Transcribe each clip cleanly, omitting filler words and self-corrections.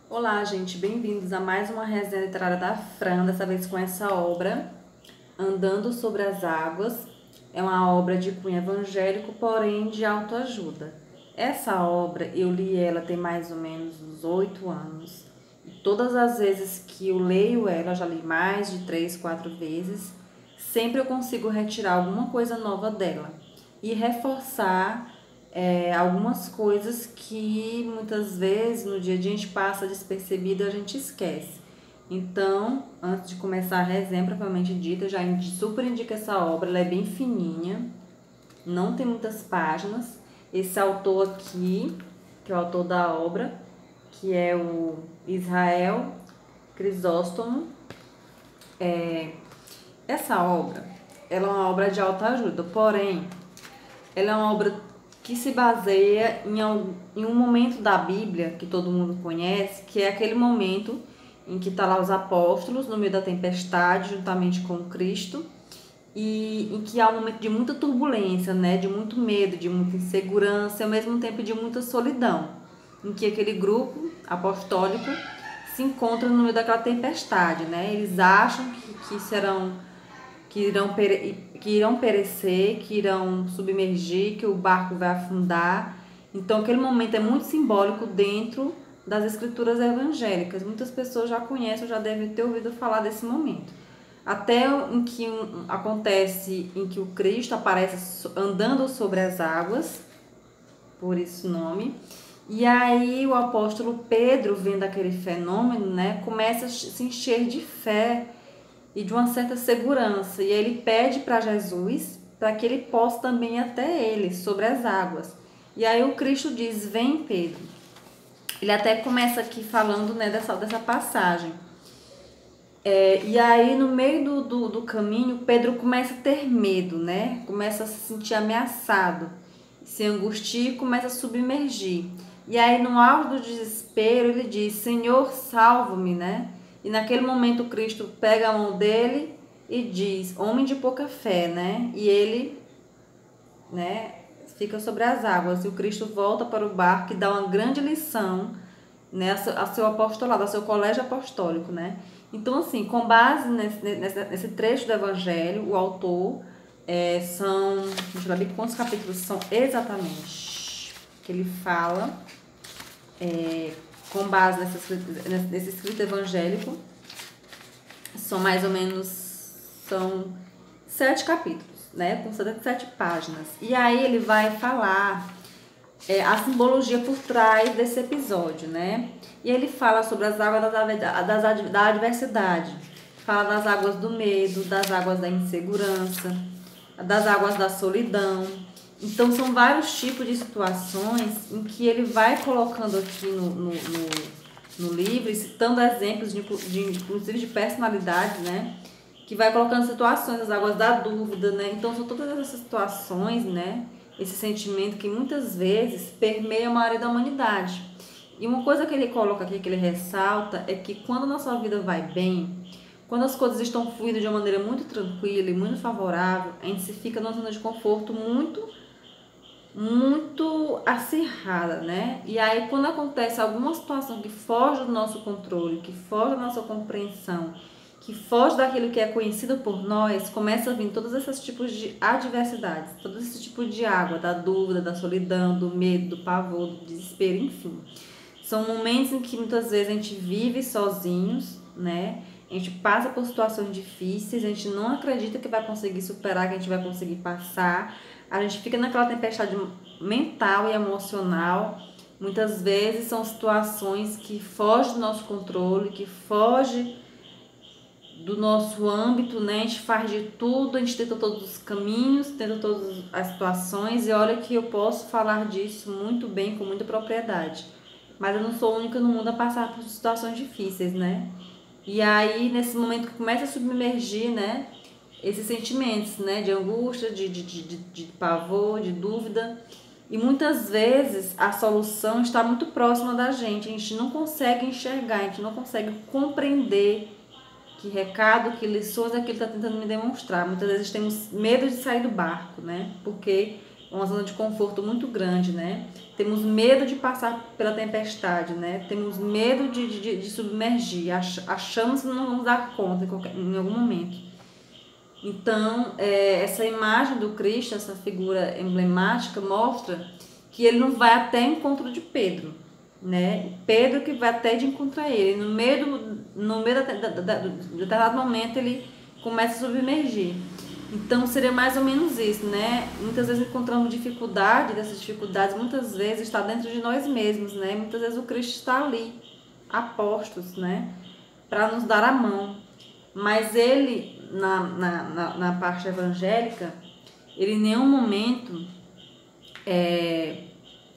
Olá, gente, bem-vindos a mais uma resenha literária da Fran, dessa vez com essa obra, Andando sobre as Águas. É uma obra de cunho evangélico, porém de autoajuda. Essa obra, eu li ela tem mais ou menos uns 8 anos. E todas as vezes que eu leio ela, já li mais de 3, 4 vezes, sempre eu consigo retirar alguma coisa nova dela e reforçar algumas coisas que muitas vezes no dia a dia a gente passa despercebido e a gente esquece. Então, antes de começar a resenha propriamente dita, eu já super indico essa obra, ela é bem fininha, não tem muitas páginas. Esse autor aqui, que é o autor da obra, que é o Israel Crisóstomo, essa obra, ela é uma obra de autoajuda, porém, ela é uma obra que se baseia em um momento da Bíblia que todo mundo conhece, que é aquele momento em que tá lá os apóstolos no meio da tempestade, juntamente com Cristo, e em que há um momento de muita turbulência, né, de muito medo, de muita insegurança, e ao mesmo tempo de muita solidão, em que aquele grupo apostólico se encontra no meio daquela tempestade, né? Eles acham que serão que irão perecer, que irão submergir, que o barco vai afundar. Então, aquele momento é muito simbólico dentro das escrituras evangélicas. Muitas pessoas já conhecem, já devem ter ouvido falar desse momento. Até em que acontece em que o Cristo aparece andando sobre as águas, por esse nome. E aí o apóstolo Pedro, vendo aquele fenômeno, né, começa a se encher de fé e de uma certa segurança. E ele pede para Jesus para que ele possa também ir até ele, sobre as águas. E aí o Cristo diz, vem Pedro. Ele até começa aqui falando, né, dessa passagem. E aí no meio do caminho, Pedro começa a ter medo, né? Começa a se sentir ameaçado, se angustia e começa a submergir. E aí no auge do desespero ele diz, Senhor, salva-me, né? E naquele momento Cristo pega a mão dele e diz, homem de pouca fé, né? E ele, né, fica sobre as águas. E o Cristo volta para o barco e dá uma grande lição, né, a seu apostolado, a seu colégio apostólico, né? Então, assim, com base nesse trecho do Evangelho, o autor deixa eu ver quantos capítulos são exatamente, que ele fala, com base nesse escrito evangélico, são mais ou menos, são 7 capítulos, né, com 77 páginas. E aí ele vai falar a simbologia por trás desse episódio, né? E ele fala sobre as águas da adversidade, fala das águas do medo, das águas da insegurança, das águas da solidão. Então, são vários tipos de situações em que ele vai colocando aqui no livro, citando exemplos, inclusive de personalidades, né? Que vai colocando situações, as águas da dúvida, né? Então, são todas essas situações, né? Esse sentimento que muitas vezes permeia a maioria da humanidade. E uma coisa que ele coloca aqui, que ele ressalta, é que quando a nossa vida vai bem, quando as coisas estão fluindo de uma maneira muito tranquila e muito favorável, a gente se fica numa zona de conforto muito acirrada, né? E aí quando acontece alguma situação que foge do nosso controle, que foge da nossa compreensão, que foge daquilo que é conhecido por nós, começa a vir todos esses tipos de adversidades, todos esses tipos de água, da dúvida, da solidão, do medo, do pavor, do desespero, enfim. São momentos em que muitas vezes a gente vive sozinhos, né? A gente passa por situações difíceis, a gente não acredita que vai conseguir superar, que a gente vai conseguir passar. A gente fica naquela tempestade mental e emocional. Muitas vezes são situações que fogem do nosso controle, que fogem do nosso âmbito, né? A gente faz de tudo, a gente tenta todos os caminhos, tenta todas as situações, e olha que eu posso falar disso muito bem, com muita propriedade. Mas eu não sou a única no mundo a passar por situações difíceis, né? E aí, nesse momento que começa a submergir, né? Esses sentimentos, né? De angústia, de pavor, de dúvida. E muitas vezes a solução está muito próxima da gente. A gente não consegue enxergar, a gente não consegue compreender que recado, que lições é que ele está tentando me demonstrar. Muitas vezes temos medo de sair do barco, né? Porque uma zona de conforto muito grande, né? Temos medo de passar pela tempestade, né? Temos medo de submergir, achamos que não vamos dar conta em algum momento. Então, essa imagem do Cristo, essa figura emblemática, mostra que ele não vai até o encontro de Pedro, né? Pedro que vai até de encontrar ele. No meio de determinado momento, ele começa a submergir. Então, seria mais ou menos isso, né? Muitas vezes encontramos dificuldade, dessas dificuldades, muitas vezes está dentro de nós mesmos, né? Muitas vezes o Cristo está ali, a postos, né? Para nos dar a mão. Mas ele, na parte evangélica, ele em nenhum momento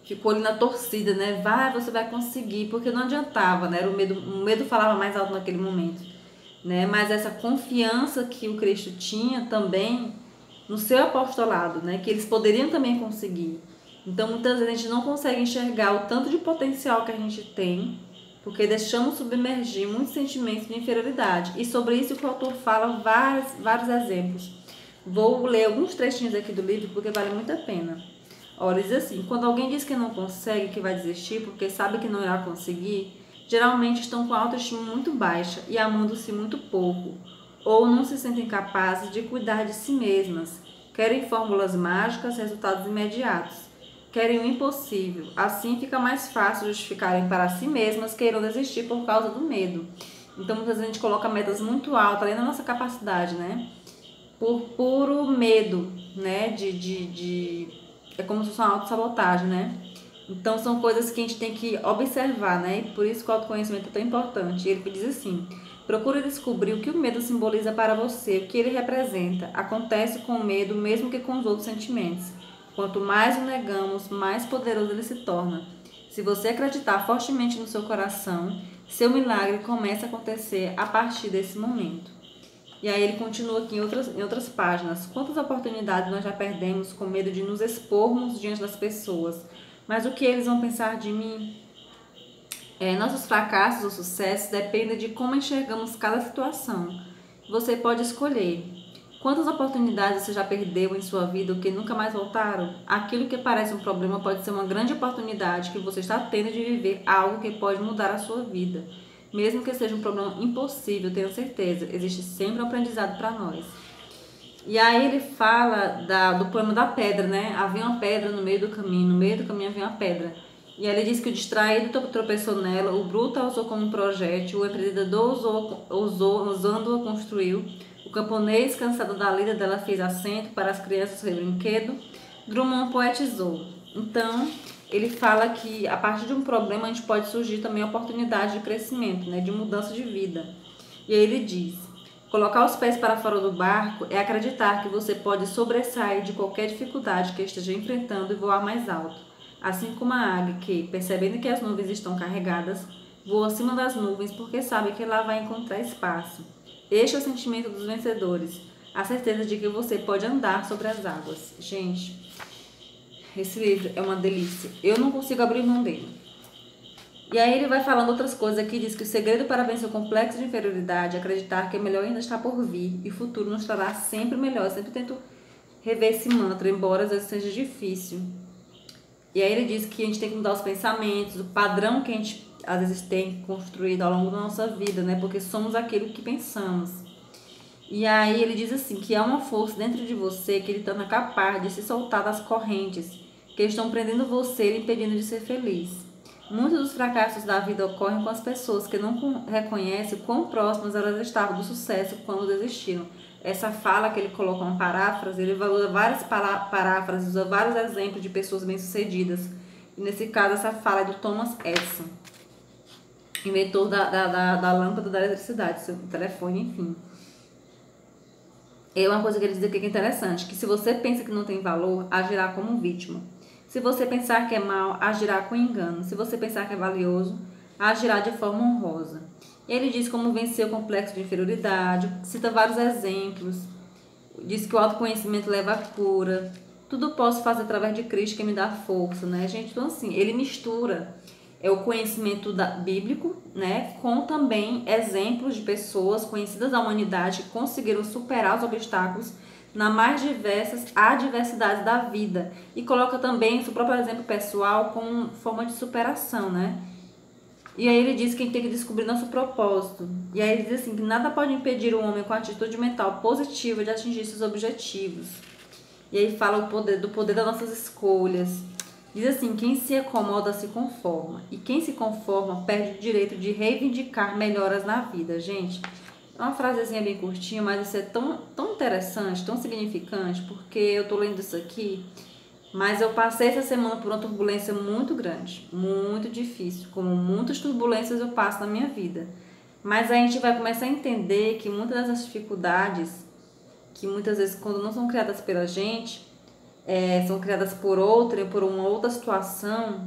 ficou ali na torcida, né? Você vai conseguir, porque não adiantava, né? Era o medo falava mais alto naquele momento, né? Mas essa confiança que o Cristo tinha também no seu apostolado, né? Que eles poderiam também conseguir. Então, muitas vezes a gente não consegue enxergar o tanto de potencial que a gente tem, porque deixamos submergir muitos sentimentos de inferioridade. E sobre isso que o autor fala vários exemplos. Vou ler alguns trechinhos aqui do livro, porque vale muito a pena. Olha, diz assim: quando alguém diz que não consegue, que vai desistir porque sabe que não irá conseguir, geralmente estão com a autoestima muito baixa e amando-se muito pouco, ou não se sentem capazes de cuidar de si mesmas. Querem fórmulas mágicas, resultados imediatos. Querem o impossível. Assim fica mais fácil justificarem para si mesmas que irão desistir por causa do medo. Então, muitas vezes a gente coloca metas muito altas, além da nossa capacidade, né? Por puro medo, né? É como se fosse uma autossabotagem, né? Então, são coisas que a gente tem que observar, né? E por isso que o autoconhecimento é tão importante. Ele diz assim: procure descobrir o que o medo simboliza para você, o que ele representa. Acontece com o medo, mesmo que com os outros sentimentos. Quanto mais o negamos, mais poderoso ele se torna. Se você acreditar fortemente no seu coração, seu milagre começa a acontecer a partir desse momento. E aí ele continua aqui em outras páginas. Quantas oportunidades nós já perdemos com medo de nos expormos diante das pessoas? Mas o que eles vão pensar de mim? Nossos fracassos ou sucessos dependem de como enxergamos cada situação. Você pode escolher. Quantas oportunidades você já perdeu em sua vida ou que nunca mais voltaram? Aquilo que parece um problema pode ser uma grande oportunidade que você está tendo de viver algo que pode mudar a sua vida. Mesmo que seja um problema impossível, tenho certeza, existe sempre um aprendizado para nós. E aí ele fala do problema da pedra, né? Havia uma pedra no meio do caminho havia uma pedra. E aí ele diz que o distraído tropeçou nela, o bruto a usou como um projétil, o empreendedor usando-a construiu, o camponês, cansado da lida dela, fez assento para as crianças seu brinquedo. Drummond poetizou. Então, ele fala que a partir de um problema a gente pode surgir também a oportunidade de crescimento, né, de mudança de vida. E aí ele diz: colocar os pés para fora do barco é acreditar que você pode sobressair de qualquer dificuldade que esteja enfrentando e voar mais alto. Assim como a águia que, percebendo que as nuvens estão carregadas, voa acima das nuvens porque sabe que lá vai encontrar espaço. Este é o sentimento dos vencedores, a certeza de que você pode andar sobre as águas. Gente, esse livro é uma delícia. Eu não consigo abrir mão dele. E aí ele vai falando outras coisas aqui, diz que o segredo para vencer o complexo de inferioridade é acreditar que o melhor ainda está por vir e o futuro nos trará sempre melhor. Eu sempre tento rever esse mantra, embora às vezes seja difícil. E aí ele diz que a gente tem que mudar os pensamentos, o padrão que a gente às vezes tem construído ao longo da nossa vida, né? Porque somos aquilo que pensamos. E aí ele diz assim, que há uma força dentro de você que ele torna capaz de se soltar das correntes que estão prendendo você e impedindo de ser feliz. Muitos dos fracassos da vida ocorrem com as pessoas que não reconhecem quão próximas elas estavam do sucesso quando desistiram. Essa fala que ele coloca uma paráfrase, ele usa várias paráfrases, usa vários exemplos de pessoas bem-sucedidas. E nesse caso, essa fala é do Thomas Edison, inventor da lâmpada da eletricidade, seu telefone, enfim. É uma coisa que ele diz aqui que é interessante, que se você pensa que não tem valor, agirá como vítima. Se você pensar que é mal, agirá com engano. Se você pensar que é valioso, agirá de forma honrosa. Ele diz como vencer o complexo de inferioridade, cita vários exemplos, diz que o autoconhecimento leva à cura. Tudo posso fazer através de Cristo que me dá força, né, gente? Então, assim, ele mistura o conhecimento bíblico, né, com também exemplos de pessoas conhecidas da humanidade que conseguiram superar os obstáculos na mais diversas adversidades da vida. E coloca também o seu próprio exemplo pessoal como forma de superação, né? E aí ele diz que a gente tem que descobrir nosso propósito. E aí ele diz assim, que nada pode impedir o homem com atitude mental positiva de atingir seus objetivos. E aí fala do poder das nossas escolhas. Diz assim, quem se acomoda se conforma. E quem se conforma perde o direito de reivindicar melhoras na vida, gente. É uma frasezinha bem curtinha, mas isso é tão interessante, tão significante, porque eu tô lendo isso aqui, mas eu passei essa semana por uma turbulência muito grande, muito difícil, como muitas turbulências eu passo na minha vida. Mas a gente vai começar a entender que muitas dessas dificuldades, que muitas vezes quando não são criadas pela gente, são criadas por outra, por uma outra situação,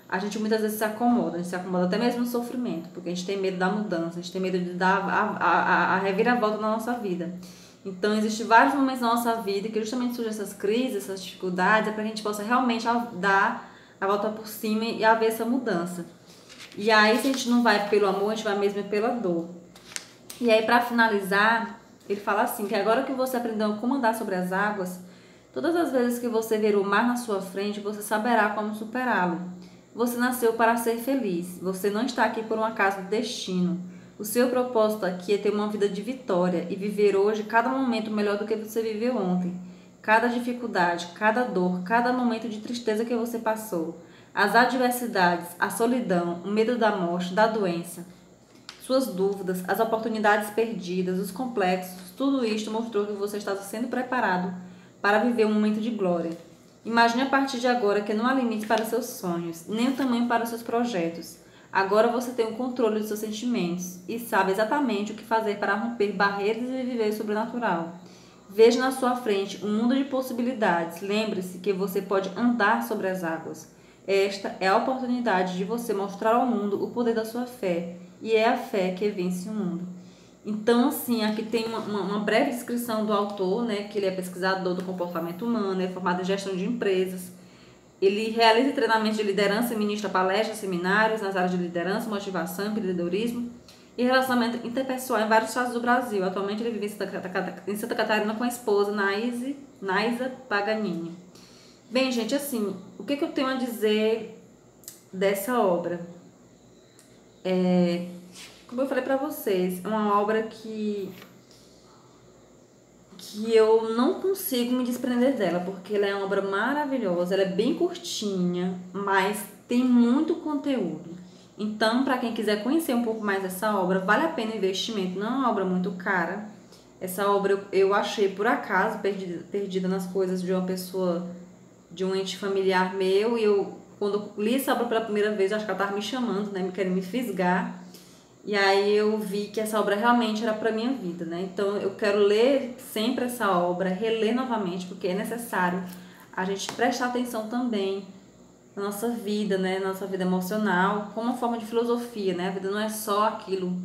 a gente muitas vezes a gente se acomoda até mesmo no sofrimento, porque a gente tem medo da mudança, a gente tem medo de dar a reviravolta na nossa vida. Então, existem vários momentos na nossa vida que justamente surgem essas crises, essas dificuldades, para que a gente possa realmente dar a volta por cima e haver essa mudança. E aí, se a gente não vai pelo amor, a gente vai mesmo pela dor. E aí, para finalizar, ele fala assim, que agora que você aprendeu a comandar sobre as águas, todas as vezes que você ver o mar na sua frente, você saberá como superá-lo. Você nasceu para ser feliz. Você não está aqui por um acaso do destino. O seu propósito aqui é ter uma vida de vitória e viver hoje cada momento melhor do que você viveu ontem. Cada dificuldade, cada dor, cada momento de tristeza que você passou. As adversidades, a solidão, o medo da morte, da doença. Suas dúvidas, as oportunidades perdidas, os complexos, tudo isto mostrou que você está sendo preparado para viver um momento de glória. Imagine a partir de agora que não há limites para seus sonhos, nem o tamanho para seus projetos. Agora você tem o controle dos seus sentimentos e sabe exatamente o que fazer para romper barreiras e viver o sobrenatural. Veja na sua frente um mundo de possibilidades. Lembre-se que você pode andar sobre as águas. Esta é a oportunidade de você mostrar ao mundo o poder da sua fé. E é a fé que vence o mundo. Então, assim, aqui tem uma breve descrição do autor, né? Que ele é pesquisador do comportamento humano, é formado em gestão de empresas. Ele realiza treinamentos de liderança e ministra palestras, seminários nas áreas de liderança, motivação, empreendedorismo e relacionamento interpessoal em vários estados do Brasil. Atualmente ele vive em Santa Catarina com a esposa Naisa Paganini. Bem, gente, assim, o que eu tenho a dizer dessa obra? Como eu falei pra vocês, é uma obra que eu não consigo me desprender dela, porque ela é uma obra maravilhosa, ela é bem curtinha, mas tem muito conteúdo. Então, para quem quiser conhecer um pouco mais dessa obra, vale a pena o investimento, não é uma obra muito cara. Essa obra eu achei por acaso, perdida nas coisas de uma pessoa, de um ente familiar meu, e eu, quando li essa obra pela primeira vez, eu acho que ela estava me chamando, né, me querendo me fisgar. E aí eu vi que essa obra realmente era para minha vida, né? Então eu quero ler sempre essa obra, reler novamente, porque é necessário a gente prestar atenção também na nossa vida, né? Na nossa vida emocional, como uma forma de filosofia, né? A vida não é só aquilo,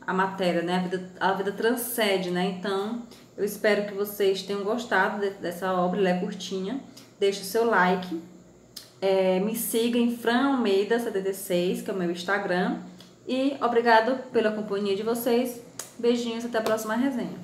a matéria, né? A vida transcende, né? Então eu espero que vocês tenham gostado dessa obra, ela é curtinha. Deixe o seu like, me siga em Fran Almeida 76, que é o meu Instagram. E obrigado pela companhia de vocês. Beijinhos, até a próxima resenha.